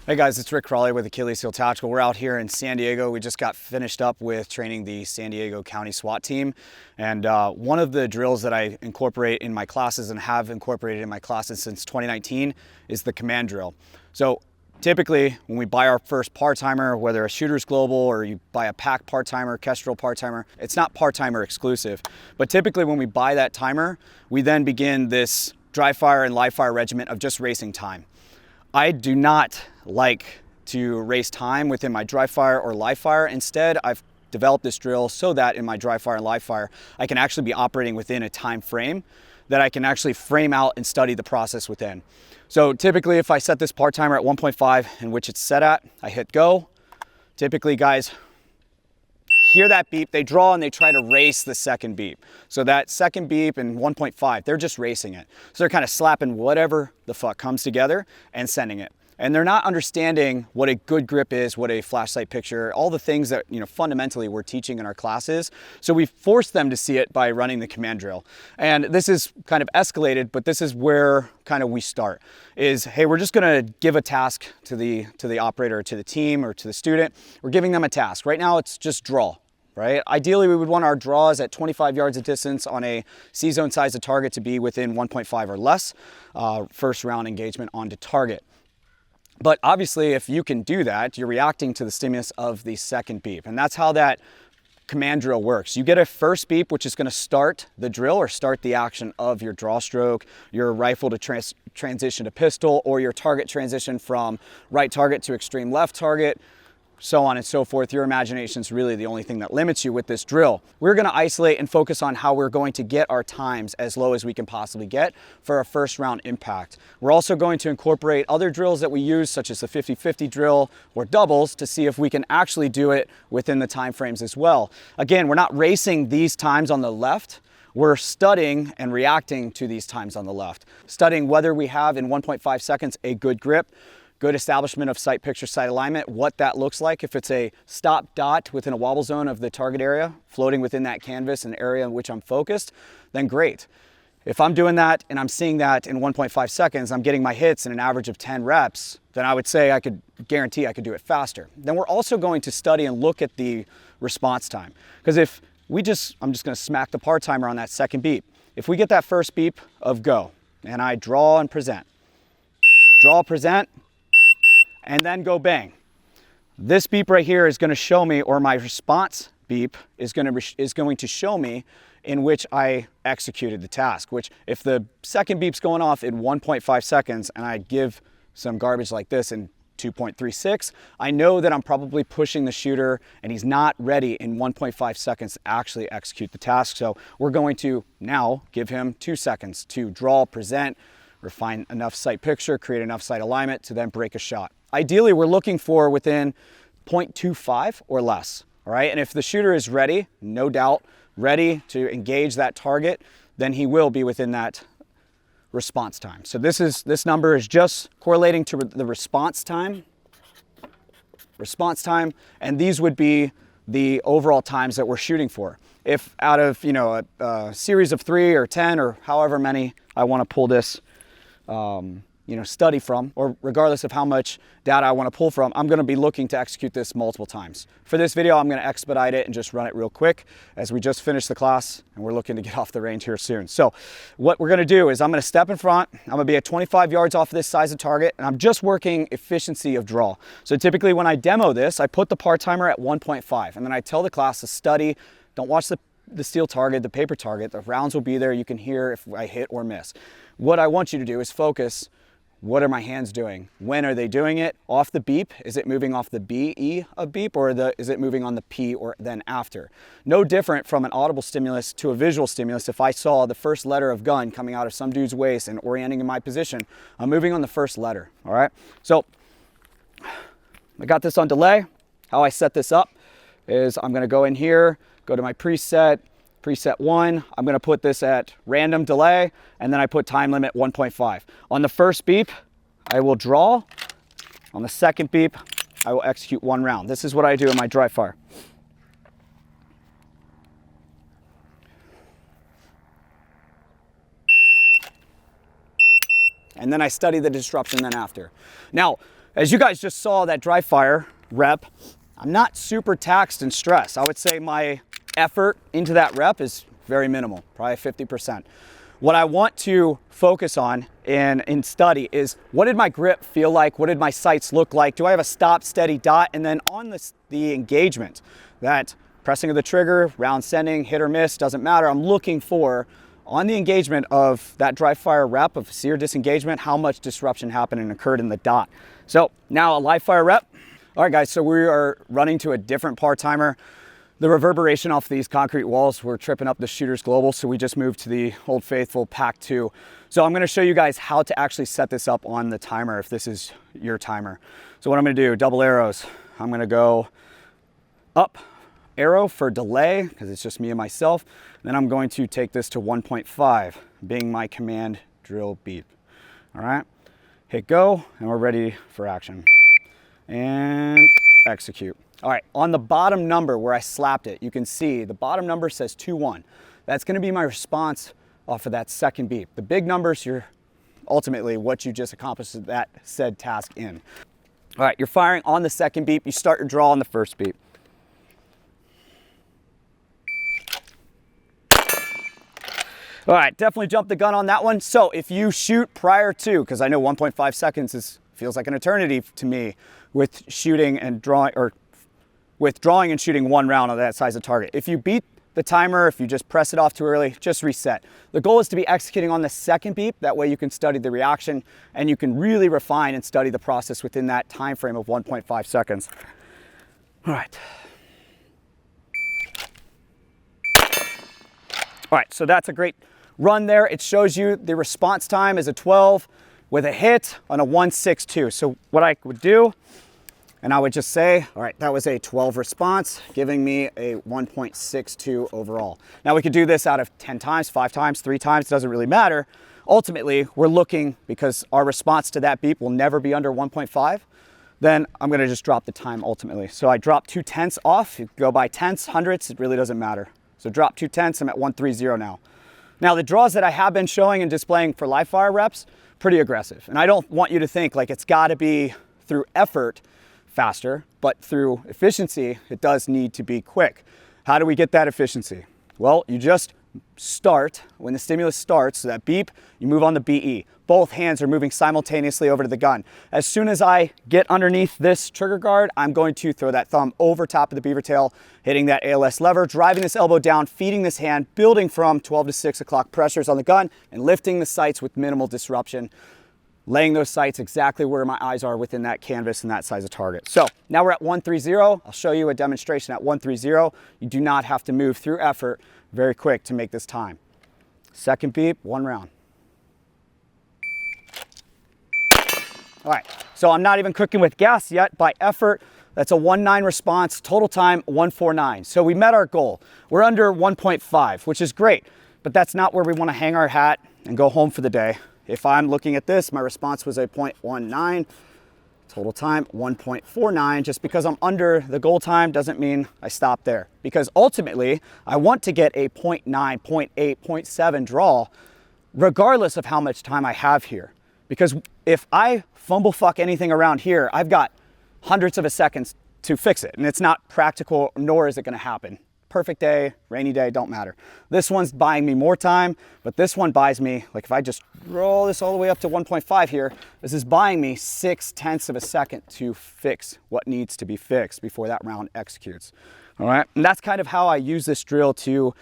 Hey guys, it's Crawley with Achilles Tactical. We're out here in San Diego. We just got finished up with training the San Diego County SWAT team. And one of the drills that I incorporate in my classes and have incorporated in my classes since 2019 is the command drill. So typically when we buy our first part-timer, whether a shooter's global or you buy a pack part-timer, Kestrel part-timer, it's not part-timer exclusive. But typically when we buy that timer, we then begin this dry fire and live fire regimen of just racing time. I do not like to race time within my dry fire or live fire. Instead, I've developed this drill so that in my dry fire and live fire, I can actually be operating within a time frame that I can actually frame out and study the process within. So typically if I set this part timer at 1.5 in which it's set at, I hit go. Typically guys hear that beep, they draw and they try to race the second beep. So that second beep and 1.5, they're just racing it. So they're kind of slapping whatever the fuck comes together and sending it. And they're not understanding what a good grip is, what a flash sight picture, all the things that, fundamentally we're teaching in our classes. So we force them to see it by running the command drill. And this is kind of escalated, but this is where kind of we start is, hey, we're just gonna give a task to the operator, to the team, or to the student. We're giving them a task. Right now it's just draw. Right? Ideally, we would want our draws at 25 yards of distance on a C-zone size of target to be within 1.5 or less, first round engagement onto target. But obviously, if you can do that, you're reacting to the stimulus of the second beep. And that's how that command drill works. You get a first beep, which is going to start the drill or start the action of your draw stroke, your rifle to transition to pistol, or your target transition from right target to extreme left target, so on and so forth. Your imagination is really the only thing that limits you with this drill. We're going to isolate and focus on how we're going to get our times as low as we can possibly get for a first round impact. We're also going to incorporate other drills that we use, such as the 50-50 drill or doubles, to see if we can actually do it within the time frames as well. Again, we're not racing these times on the left. We're studying and reacting to these times on the left. Studying whether we have in 1.5 seconds a good grip, good establishment of sight picture, sight alignment, what that looks like. If it's a stop dot within a wobble zone of the target area, floating within that canvas and area in which I'm focused, then great. If I'm doing that and I'm seeing that in 1.5 seconds, I'm getting my hits in an average of 10 reps, then I would say I could guarantee I could do it faster. Then we're also going to study and look at the response time. Because if I'm just gonna smack the par timer on that second beep. If we get that first beep of go, and I draw and present, draw, present, and then go bang. This beep right here is going to show me, or my response beep is going to show me in which I executed the task, which if the second beep's going off in 1.5 seconds and I give some garbage like this in 2.36, I know that I'm probably pushing the shooter and he's not ready in 1.5 seconds to actually execute the task. So we're going to now give him 2 seconds to draw, present, refine enough sight picture, create enough sight alignment to then break a shot. Ideally, we're looking for within 0.25 or less, all right? And if the shooter is ready, no doubt, ready to engage that target, then he will be within that response time. So this number is just correlating to the response time, and these would be the overall times that we're shooting for. If out of a series of 3 or 10 or however many I want to pull this study from, or regardless of how much data I want to pull from, I'm going to be looking to execute this multiple times. For this video, I'm going to expedite it and just run it real quick as we just finished the class and we're looking to get off the range here soon. So what we're going to do is I'm going to step in front. I'm going to be at 25 yards off of this size of target, and I'm just working efficiency of draw. So typically when I demo this, I put the par timer at 1.5, and then I tell the class to study. Don't watch the steel target, the paper target. The rounds will be there. You can hear if I hit or miss. What I want you to do is focus. What are my hands doing? When are they doing it? Off the beep? Is it moving off the B-E of beep, or is it moving on the P or then after? No different from an audible stimulus to a visual stimulus. If I saw the first letter of gun coming out of some dude's waist and orienting in my position, I'm moving on the first letter, all right? So I got this on delay. How I set this up is I'm gonna go in here, go to my preset 1, I'm going to put this at random delay, and then I put time limit 1.5. On the first beep, I will draw. On the second beep, I will execute 1 round. This is what I do in my dry fire. And then I study the disruption then after. Now, As you guys just saw that dry fire rep, I'm not super taxed and stressed. I would say my effort into that rep is very minimal, probably 50%. What I want to focus on and study is, what did my grip feel like? What did my sights look like? Do I have a stop, steady dot? And then on the engagement, that pressing of the trigger, round sending, hit or miss, doesn't matter. I'm looking for, on the engagement of that dry fire rep of sear disengagement, how much disruption happened and occurred in the dot. So now a live fire rep. All right, guys, so we are running to a different par timer. The reverberation off these concrete walls, we're tripping up the Shooters Global, so we just moved to the Old Faithful Pack 2. So I'm gonna show you guys how to actually set this up on the timer if this is your timer. So what I'm gonna do, double arrows. I'm gonna go up arrow for delay, because it's just me and myself. Then I'm going to take this to 1.5, being my command drill beep. All right, hit go, and we're ready for action. And execute. All right, on the bottom number where I slapped it, you can see the bottom number says 2-1. That's gonna be my response off of that second beep. The big numbers, you're ultimately what you just accomplished that said task in. All right, you're firing on the second beep, you start your draw on the first beep. All right, definitely jumped the gun on that one. So if you shoot prior to, because I know 1.5 seconds feels like an eternity to me with shooting and drawing, or with drawing and shooting one round on that size of target. If you beat the timer, if you just press it off too early, just reset. The goal is to be executing on the second beep. That way you can study the reaction and you can really refine and study the process within that time frame of 1.5 seconds. All right. All right, so that's a great run there. It shows you the response time is a 12 with a hit on a 1.62. So what I would do, and I would just say, all right, that was a 12 response, giving me a 1.62 overall. Now we could do this out of 10 times, 5 times, 3 times, it doesn't really matter. Ultimately, we're looking, because our response to that beep will never be under 1.5, then I'm gonna just drop the time ultimately. So I drop 2 tenths off. You go by tenths, hundredths, it really doesn't matter. So drop 2 tenths, I'm at 1.30 now. Now the draws that I have been showing and displaying for live fire reps, pretty aggressive. And I don't want you to think like it's gotta be through effort faster, but through efficiency, it does need to be quick. How do we get that efficiency? Well, you just start, when the stimulus starts, so that beep, you move on the BE. Both hands are moving simultaneously over to the gun. As soon as I get underneath this trigger guard, I'm going to throw that thumb over top of the beaver tail, hitting that ALS lever, driving this elbow down, feeding this hand, building from 12 to 6 o'clock pressures on the gun, and lifting the sights with minimal disruption, laying those sights exactly where my eyes are within that canvas and that size of target. So now we're at 1.30. I'll show you a demonstration at 1.30. You do not have to move through effort very quick to make this time. Second beep, 1 round. All right, so I'm not even cooking with gas yet. By effort, that's a 1.9 response, total time 1.49. So we met our goal. We're under 1.5, which is great, but that's not where we want to hang our hat and go home for the day. If I'm looking at this, my response was a 0.19, total time 1.49. Just because I'm under the goal time doesn't mean I stop there, because ultimately I want to get a 0.9, 0.8, 0.7 draw regardless of how much time I have here. Because if I fumble fuck anything around here, I've got hundreds of a seconds to fix it, and it's not practical, nor is it gonna happen. Perfect day, rainy day, don't matter. This one's buying me more time, but this one buys me, like if I just roll this all the way up to 1.5 here, this is buying me 6 tenths of a second to fix what needs to be fixed before that round executes. All right, and that's kind of how I use this drill to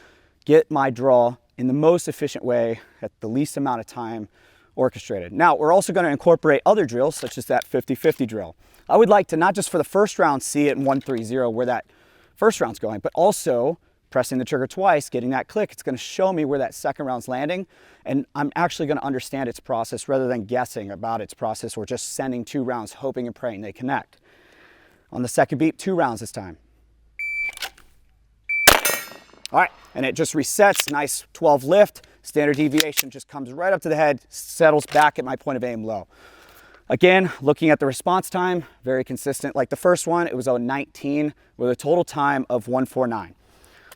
get my draw in the most efficient way at the least amount of time orchestrated. Now, we're also gonna incorporate other drills, such as that 50-50 drill. I would like to, not just for the first round, see it in 1.30 where that first round's going, but also pressing the trigger twice, getting that click. It's gonna show me where that second round's landing, and I'm actually gonna understand its process rather than guessing about its process or just sending 2 rounds, hoping and praying they connect. On the second beep, 2 rounds this time. All right, and it just resets, nice 12 lift, standard deviation just comes right up to the head, settles back at my point of aim low. Again, looking at the response time, very consistent. Like the first one, it was a 19 with a total time of 1.49.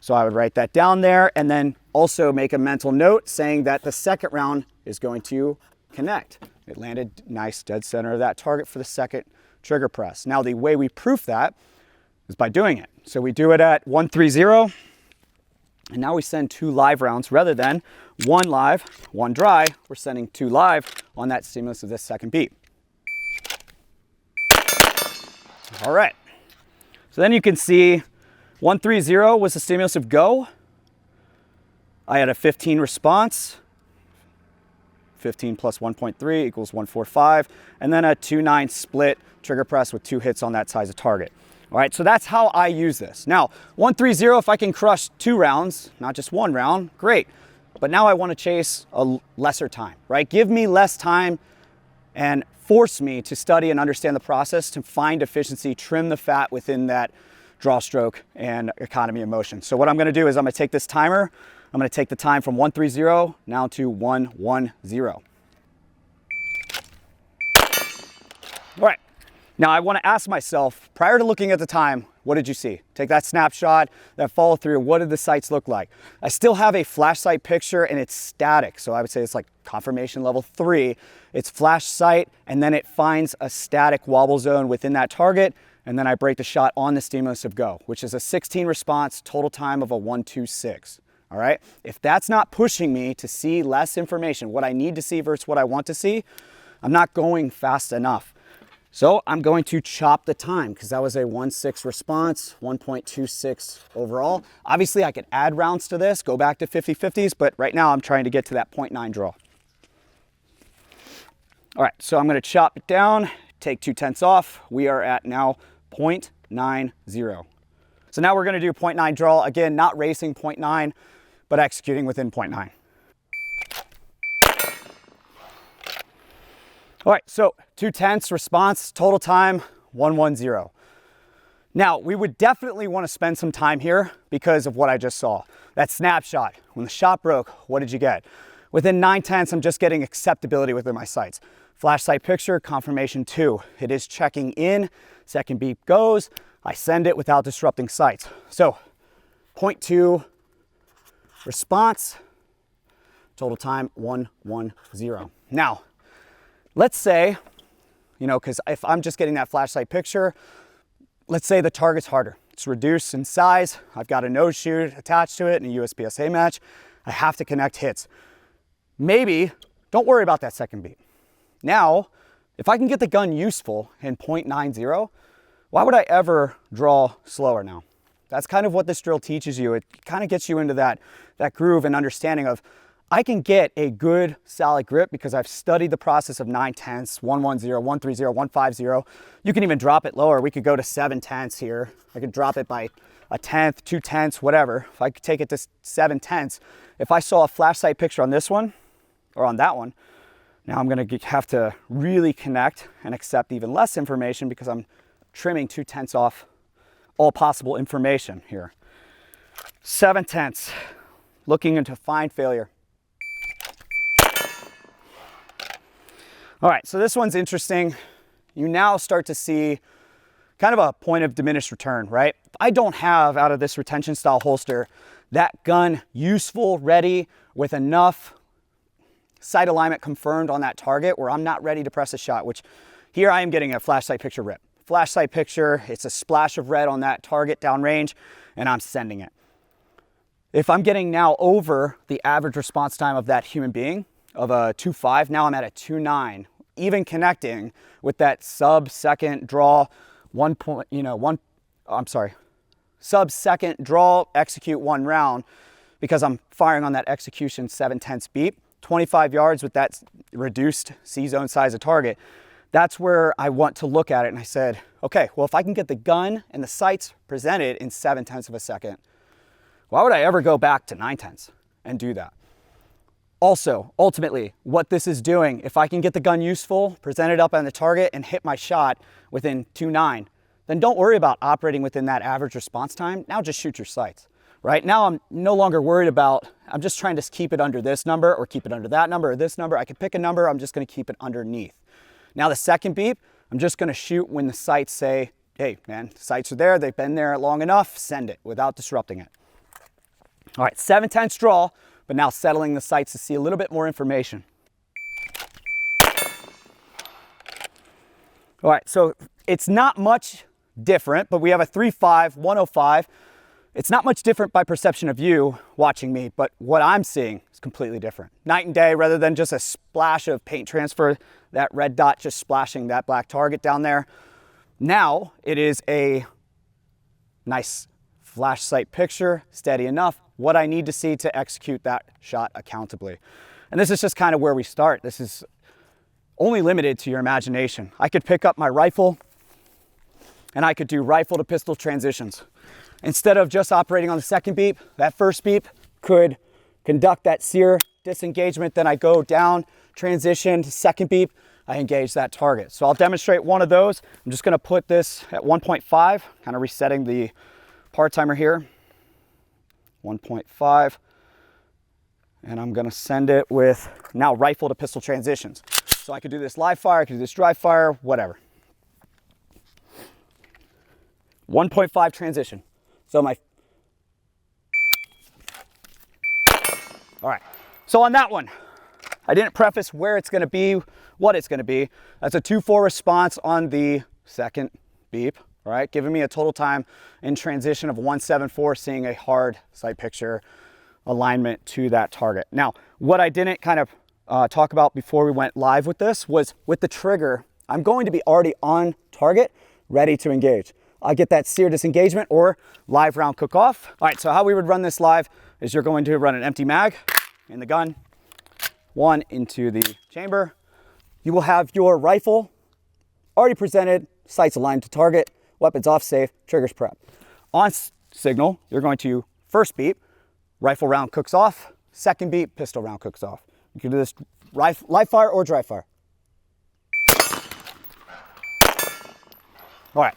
So I would write that down there and then also make a mental note saying that the second round is going to connect. It landed nice dead center of that target for the second trigger press. Now the way we proof that is by doing it. So we do it at 130, and now we send 2 live rounds rather than 1 live, 1 dry. We're sending 2 live on that stimulus of this second beat. All right. So then you can see 130 was the stimulus of go. I had a 15 response. 15 plus 1.3 equals 145. And then a 2-9 split trigger press with 2 hits on that size of target. All right, so that's how I use this. Now, 130, if I can crush 2 rounds, not just 1 round, great. But now I want to chase a lesser time, right? Give me less time and force me to study and understand the process to find efficiency, trim the fat within that draw stroke and economy of motion. So what I'm going to do is I'm going to take this timer, I'm going to take the time from 130 now to 110. All right. Now I want to ask myself, prior to looking at the time, what did you see? Take that snapshot, that follow through, what did the sights look like? I still have a flash sight picture and it's static. So I would say it's like confirmation level 3. It's flash sight and then it finds a static wobble zone within that target. And then I break the shot on the stimulus of go, which is a 16 response, total time of a 126. All right. If that's not pushing me to see less information, what I need to see versus what I want to see, I'm not going fast enough. So I'm going to chop the time because that was a 1.6 response, 1.26 overall. Obviously I could add rounds to this, go back to 50-50s, but right now I'm trying to get to that 0.9 draw. All right, so I'm going to chop it down, take 2/10 off. We are at now 0.90. So now we're going to do 0.9 draw. Again, not racing 0.9, but executing within 0.9. All right, so 2/10 response, total time 110. Now, we would definitely want to spend some time here because of what I just saw. That snapshot, when the shot broke, what did you get? Within 9/10, I'm just getting acceptability within my sights. Flash sight picture, confirmation 2. It is checking in, second beep goes, I send it without disrupting sights. So 0.2 response, total time 110. Now, let's say, because if I'm just getting that flash sight picture, let's say the target's harder. It's reduced in size. I've got a nose shoot attached to it in a USPSA match. I have to connect hits. Maybe don't worry about that second beat. Now, if I can get the gun useful in 0.90, why would I ever draw slower now? That's kind of what this drill teaches you. It kind of gets you into that groove and understanding of, I can get a good solid grip because I've studied the process of 9/10, 110, 130, 150. You can even drop it lower. We could go to 7/10 here. I could drop it by 1/10, 2/10, whatever. If I could take it to 7/10, if I saw a flash sight picture on this one or on that one, now I'm going to have to really connect and accept even less information because I'm trimming 2/10 off all possible information here. 7/10, looking into fine failure. All right, so this one's interesting. You now start to see kind of a point of diminished return, right? If I don't have out of this retention style holster that gun useful, ready, with enough sight alignment confirmed on that target where I'm not ready to press a shot, which here I am getting a flash sight picture rip. Flash sight picture, it's a splash of red on that target downrange, and I'm sending it. If I'm getting now over the average response time of that human being, of a 2.5, now I'm at a 2.9, even connecting with that sub-second draw, sub-second draw, execute 1 round, because I'm firing on that execution 7/10 beep, 25 yards with that reduced C-zone size of target. That's where I want to look at it, and I said, okay, well, if I can get the gun and the sights presented in 7/10 of a second, why would I ever go back to 9/10 and do that? Also, ultimately, what this is doing, if I can get the gun useful, present it up on the target, and hit my shot within 2.9, then don't worry about operating within that average response time. Now just shoot your sights, right? Now I'm no longer worried about, I'm just trying to keep it under this number or keep it under that number or this number. I can pick a number, I'm just gonna keep it underneath. Now the second beep, I'm just gonna shoot when the sights say, hey man, the sights are there, they've been there long enough, send it without disrupting it. All right, 7/10 draw, but now settling the sights to see a little bit more information. All right, so it's not much different, but we have a 3.5, 105. It's not much different by perception of you watching me, but what I'm seeing is completely different. Night and day, rather than just a splash of paint transfer, that red dot just splashing that black target down there. Now it is a nice flash sight picture, steady enough, what I need to see to execute that shot accountably. And this is just kind of where we start. This is only limited to your imagination. I could pick up my rifle and I could do rifle to pistol transitions. Instead of just operating on the second beep, that first beep could conduct that sear disengagement. Then I go down, transition to second beep, I engage that target. So I'll demonstrate one of those. I'm just gonna put this at 1.5, kind of resetting the par timer here. 1.5. And I'm gonna send it with now rifle to pistol transitions. So I could do this live fire, I could do this dry fire, whatever. 1.5 transition. So all right. So on that one, I didn't preface where it's gonna be, what it's gonna be. That's a 2-4 response on the second beep, all right? Giving me a total time in transition of 1.74, seeing a hard sight picture alignment to that target. Now, what I didn't kind of talk about before we went live with this was with the trigger, I'm going to be already on target, ready to engage. I get that sear disengagement or live round cook off. All right, so how we would run this live is you're going to run an empty mag in the gun, one into the chamber. You will have your rifle already presented, sights aligned to target, weapons off safe, triggers prep. On signal, you're going to first beep, rifle round cooks off, second beep, pistol round cooks off. You can do this live fire or dry fire. All right.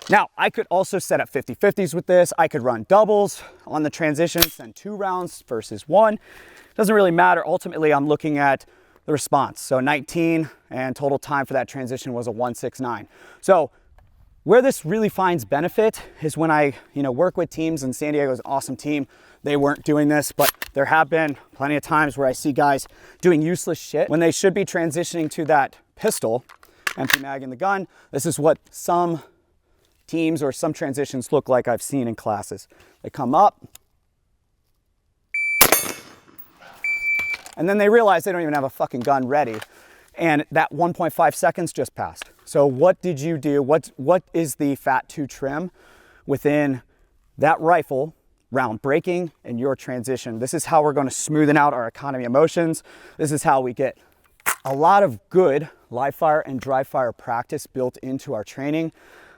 Now, I could also set up 50-50s with this. I could run doubles on the transition, send 2 rounds versus 1. Doesn't really matter. Ultimately, I'm looking at the response. So 19 and total time for that transition was a 1.69. So where this really finds benefit is when I work with teams, and San Diego is an awesome team. They weren't doing this, but there have been plenty of times where I see guys doing useless shit when they should be transitioning to that pistol, empty mag in the gun. This is what some teams or some transitions look like I've seen in classes. They come up and then they realize they don't even have a fucking gun ready, and that 1.5 seconds just passed. So what did you do? What is the fat to trim within that rifle round breaking and your transition? This is how we're going to smoothen out our economy of motions. This is how we get a lot of good live fire and dry fire practice built into our training.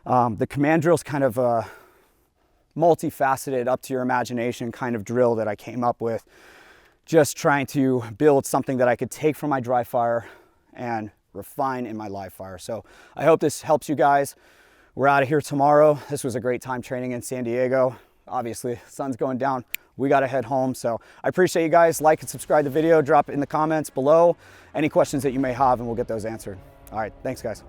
The command drill is kind of a multifaceted, up to your imagination kind of drill that I came up with, just trying to build something that I could take from my dry fire and refine in my live fire. So I hope this helps you guys. We're out of here tomorrow. This was a great time training in San Diego. Obviously, sun's going down. We got to head home. So I appreciate you guys. Like and subscribe to the video. Drop it in the comments below any questions that you may have, and we'll get those answered. All right. Thanks, guys.